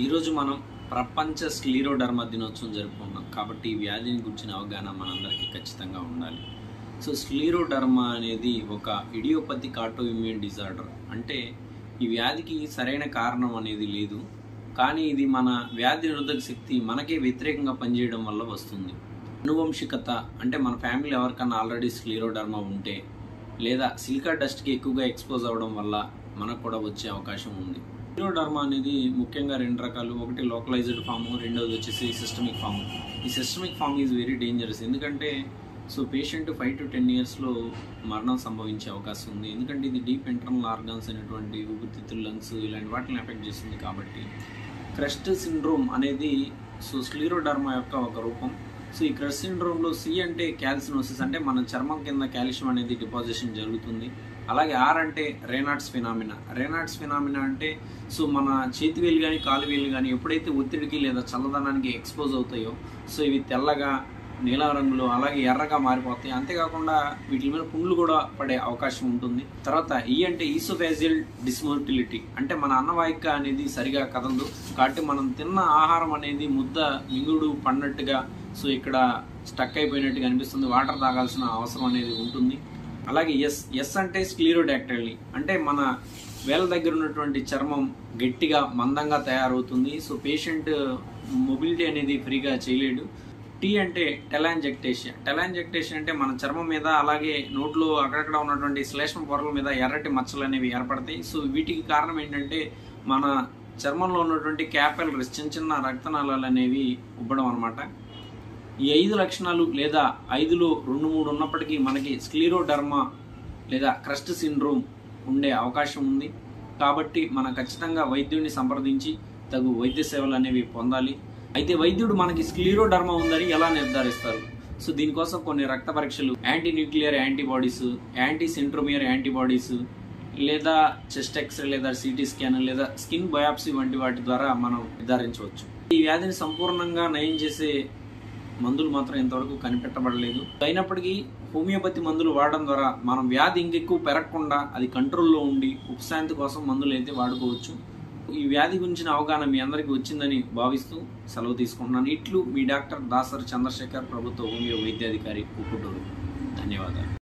ఈరోజు మనం ప్రపంచ స్క్లీరోడర్మా దినోత్సవం జరుపుకుంటున్నాం కాబట్టి ఈ వ్యాధిని గురించిన అవగాహన మనందరికీ ఖచ్చితంగా ఉండాలి. సో స్క్లీరోడర్మా అనేది ఒక ఇడియోపతిక్ ఆటోఇమ్యూన్ డిజార్డర్. అంటే ఈ వ్యాధికి సరైన కారణం అనేది లేదు, కానీ ఇది మన వ్యాధి నిరోధక శక్తి మనకే వ్యతిరేకంగా పనిచేయడం వల్ల వస్తుంది. అనువంశికత అంటే మన ఫ్యామిలీ ఎవరికన్నా ఆల్రెడీ స్క్లీరోడర్మా ఉంటే లేదా సిలికా డస్ట్కి ఎక్కువగా ఎక్స్పోజ్ అవ్వడం వల్ల మనకు కూడా వచ్చే అవకాశం ఉంది. స్క్లీరోడర్మా అనేది ముఖ్యంగా రెండు రకాలు. ఒకటి లోకలైజ్డ్ ఫామ్, రెండవది వచ్చేసి సిస్టమిక్ ఫామ్. ఈ systemic form is very dangerous. ఎందుకంటే పేషెంట్ 5 to 10 yearsలో మరణం సంభవించే అవకాశం ఉంది. ఎందుకంటే ఇది డీప్ ఇంటర్నల్ ఆర్గాన్స్ అయినటువంటి ఊపిరితిత్తులు, లంగ్స్ ఇలాంటి వాటిని ఎఫెక్ట్ చేస్తుంది. కాబట్టి క్రస్ట్ సిండ్రోమ్ అనేది స్క్లీరోడర్మా యొక్క ఒక రూపం. ఈ క్రస్ట్ సిండ్రోమ్లో సి అంటే క్యాల్సినోసిస్, అంటే మన చర్మం కింద కాల్షియం అనేది డిపాజిషన్ జరుగుతుంది. అలాగే ఆర్ అంటే రేనాట్స్ ఫినామినా. రేనాట్స్ ఫినామినా అంటే మన చేతి వేలు కానీ కాలు వేలు కానీ ఎప్పుడైతే ఒత్తిడికి లేదా చల్లదనానికి ఎక్స్పోజ్ అవుతాయో ఇవి తెల్లగా, నీలం రంగులో, అలాగే ఎర్రగా మారిపోతాయి. అంతేకాకుండా వీటి మీద పుండ్లు కూడా పడే అవకాశం ఉంటుంది. తర్వాత ఈ అంటే ఈసోఫేజియల్ డిస్మోటిలిటీ, అంటే మన అన్నవాహిక అనేది సరిగా కదలదు. కాబట్టి మనం తిన్న ఆహారం అనేది ముద్ద మింగుడు పడినట్టుగా ఇక్కడ స్టక్ అయిపోయినట్టుగా అనిపిస్తుంది. వాటర్ తాగాల్సిన అవసరం అనేది ఉంటుంది. అలాగే ఎస్ అంటే స్క్లీరోడాక్టైలీ, అంటే మన వేల దగ్గర ఉన్నటువంటి చర్మం గట్టిగా మందంగా తయారవుతుంది. పేషెంట్ మొబిలిటీ అనేది ఫ్రీగా చేయలేడు. టీ అంటే టెలాంజెక్టేషియా. టెలాంజెక్టేషియా అంటే మన చర్మం మీద అలాగే నోట్లో అక్కడక్కడ ఉన్నటువంటి శ్లేష్మ పొరల మీద ఎర్రటి మచ్చలు అనేవి ఏర్పడతాయి. వీటికి కారణం ఏంటంటే మన చర్మంలో ఉన్నటువంటి క్యాపిలరీస్, చిన్న చిన్న రక్తనాళాలు అనేవి ఉబ్బడం అనమాట. ఈ 5 లక్షణాలు లేదా 5లో 2-3 ఉన్నప్పటికీ మనకి స్క్లీరోడర్మా లేదా క్రస్ట్ సిండ్రోమ్ ఉండే అవకాశం ఉంది. కాబట్టి మనం ఖచ్చితంగా వైద్యుడిని సంప్రదించి తగు వైద్య సేవలు అనేవి పొందాలి. అయితే వైద్యుడు మనకి స్క్లీరోడర్మా ఉందని ఎలా నిర్ధారిస్తారు? దీనికోసం కొన్ని రక్త పరీక్షలు, anti nuclear antibodies, anti centromere antibodies, లేదా చెస్ట్ ఎక్స్రే లేదా సిటీ స్కాన్ లేదా స్కిన్ బయాప్సీ వంటి వాటి ద్వారా మనం నిర్ధారించవచ్చు. ఈ వ్యాధిని సంపూర్ణంగా నయం చేసే మందులు మాత్రం ఇంతవరకు కనిపెట్టబడలేదు. అయినప్పటికీ హోమియోపతి మందులు వాడడం ద్వారా మనం వ్యాధి ఇంకెక్కువ పెరగకుండా అది కంట్రోల్లో ఉండి ఉపశాంతి కోసం మందులు అయితే వాడుకోవచ్చు. ఈ వ్యాధి గురించిన అవగాహన మీ అందరికీ వచ్చిందని భావిస్తూ సెలవు తీసుకుంటున్నాను. ఇట్లు మీ డాక్టర్ దాసరి చంద్రశేఖర్, ప్రభుత్వ హోమియో వైద్యాధికారి, ఉప్పుటూరు. ధన్యవాదాలు.